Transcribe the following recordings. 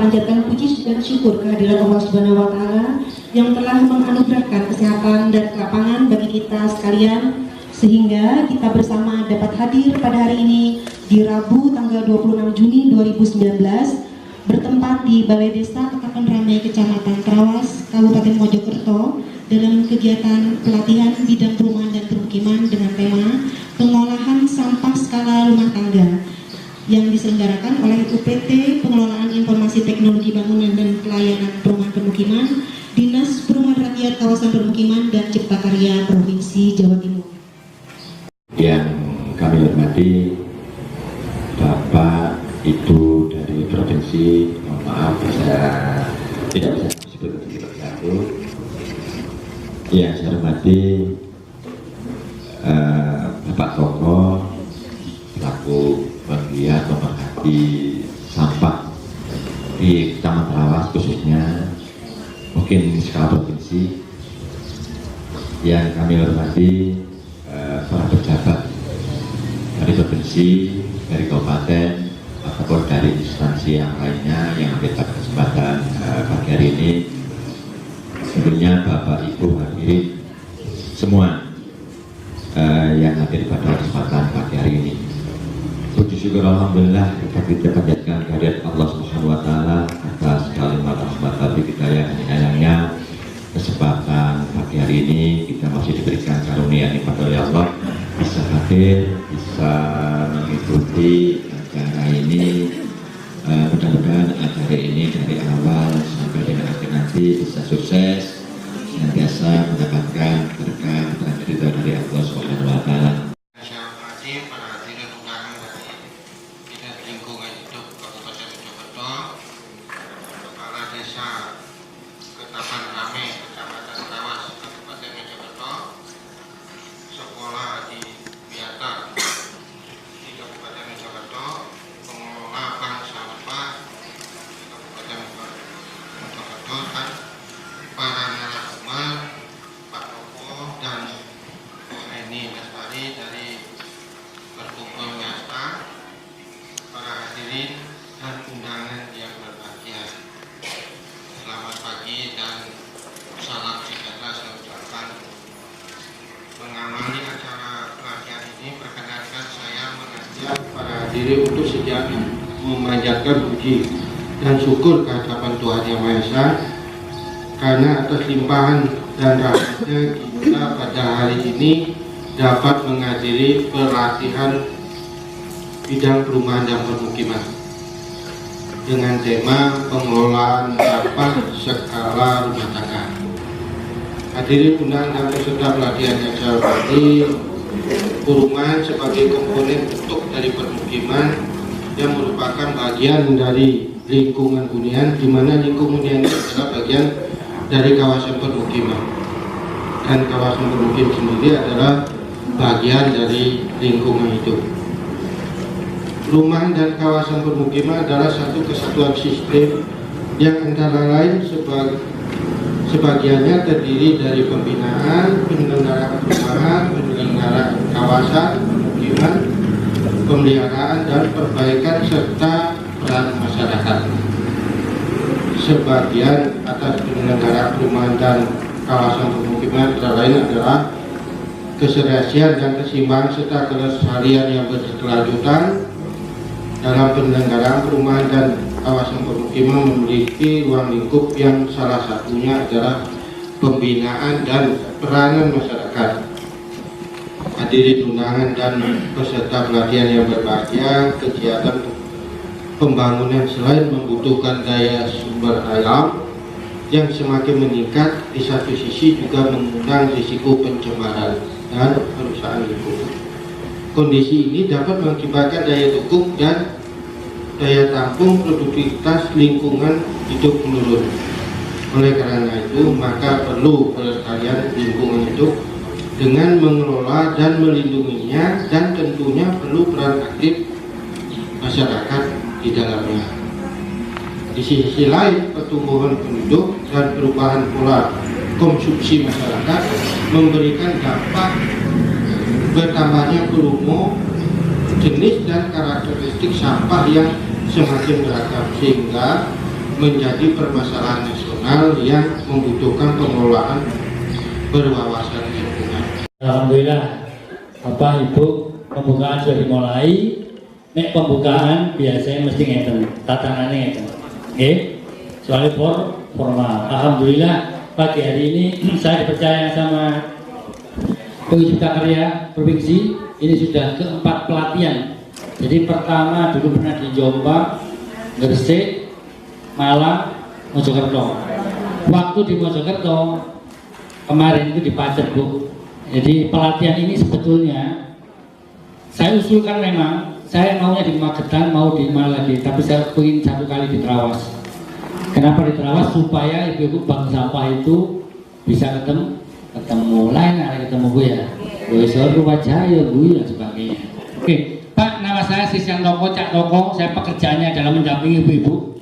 memanjatkan puji dan syukur kehadirat Allah Subhanahu wa Ta'ala yang telah menganugerahkan kesehatan dan kelapangan bagi kita sekalian, sehingga kita bersama dapat hadir pada hari ini di Rabu tanggal 26 Juni 2019 bertempat di Balai Desa Ketapan Ramai, Kecamatan Trawas, Kabupaten Mojokerto, dalam kegiatan pelatihan bidang perumahan dan permukiman dengan tema pengolahan sampah skala rumah tangga yang diselenggarakan oleh UPT Pengelolaan Informasi Teknologi Bangunan dan Pelayanan Perumahan Permukiman, Dinas Perumahan Rakyat Kawasan Permukiman dan Cipta Karya Provinsi Jawa Timur. Yang kami hormati Bapak Ibu dari Provinsi, mohon maaf saya tidak bisa disebut satu. Yang saya hormati Bapak Toko selaku bagian pemerhati sampah di Kecamatan Trawas, khususnya mungkin skala provinsi. Yang kami hormati para pejabat dari provinsi, dari kabupaten, ataupun dari instansi yang lainnya yang kita kesempatan pagi hari ini. Tentunya Bapak Ibu hadirin semua yang hadir pada kesempatan pagi hari ini. Puji syukur alhamdulillah kita panjatkan kehadirat Allah Subhanahu wa Ta'ala atas kalimat rahmat taufik hidayah yang kesempatan pagi hari ini kita masih diberikan karunia nikmat oleh Allah bisa hadir, bisa mengikuti acara ini. Mudah-mudahan acara ini dari awal sampai dengan akhir nanti bisa sukses, senantiasa mendapatkan berkah dan ridho dari Allah Subhanahu wa Ta'ala. Diri untuk sejak memanjatkan puji dan syukur kehadiran Tuhan Yang Maha Esa, karena atas limpahan dan rahmatnya kita pada hari ini dapat menghadiri pelatihan bidang perumahan dan permukiman dengan tema pengelolaan sampah skala rumah tangga. Hadirin undangan dan peserta pelatihan yang saya hormati, perumahan sebagai komponen bentuk dari permukiman yang merupakan bagian dari lingkungan hunian, di mana lingkungan hunian itu adalah bagian dari kawasan permukiman, dan kawasan permukiman sendiri adalah bagian dari lingkungan itu. Perumahan dan kawasan permukiman adalah satu kesatuan sistem yang antara lain sebagiannya terdiri dari pembinaan, penyelenggaraan perumahan, penyelenggaraan kawasan permukiman, pemeliharaan dan perbaikan serta peran masyarakat. Sebagian atas penyelenggaraan perumahan dan kawasan permukiman antara lain adalah keserasian dan keseimbangan serta kelestarian yang berkelanjutan. Dalam penyelenggaraan perumahan dan kawasan permukiman memiliki ruang lingkup yang salah satunya adalah pembinaan dan peranan masyarakat. Hadirin undangan dan peserta pelatihan yang berbahagia, kegiatan pembangunan selain membutuhkan daya sumber alam yang semakin meningkat, di satu sisi juga mengundang risiko pencemaran dan kerusakan lingkungan. Kondisi ini dapat mengakibatkan daya dukung dan daya tampung produktivitas lingkungan hidup menurun. Oleh karena itu, maka perlu pelestarian lingkungan hidup dengan mengelola dan melindunginya, dan tentunya perlu peran aktif masyarakat di dalamnya. Di sisi lain, pertumbuhan penduduk dan perubahan pola konsumsi masyarakat memberikan dampak bertambahnya volume, jenis dan karakteristik sampah yang semakin beragam, sehingga menjadi permasalahan nasional yang membutuhkan pengelolaan berwawasan lingkungan. Alhamdulillah, Bapak Ibu, pembukaan sudah dimulai. Nek pembukaan biasanya mesti ngeten, tatanannya ngeten. Oke, soalnya formal. Alhamdulillah pagi hari ini saya dipercaya sama Pencipta Karya Provinsi. Ini sudah keempat pelatihan. Jadi pertama dulu pernah di Jombang, Gresik, Malang, Mojokerto. Waktu di Mojokerto kemarin itu di Pacet, Bu. Jadi pelatihan ini sebetulnya saya usulkan, memang saya maunya di Magetan, mau di mana lagi, tapi saya ingin satu kali di Trawas. Kenapa di Trawas? Supaya ibu-ibu bank sampah itu bisa ketemu lain, ada ketemu gue ya, gue suruh wajah ya gue dan sebagainya. Oke, Pak, nama saya Sisian Toko, Cak Toko. Saya pekerjaannya adalah mendampingi ibu-ibu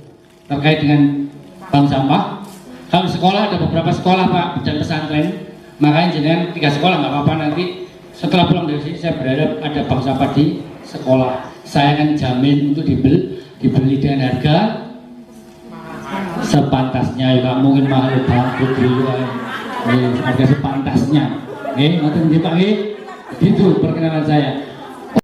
terkait dengan bank sampah. Kalau sekolah ada beberapa sekolah, Pak, dan pesantren. Makanya jangan 3 sekolah nggak apa-apa, nanti setelah pulang dari sini saya berharap ada bank sampah di sekolah. Saya akan jamin untuk dibeli dengan harga sepantasnya, juga mungkin mahal banget harga sepantasnya. Nanti Pak, itu perkenalan saya.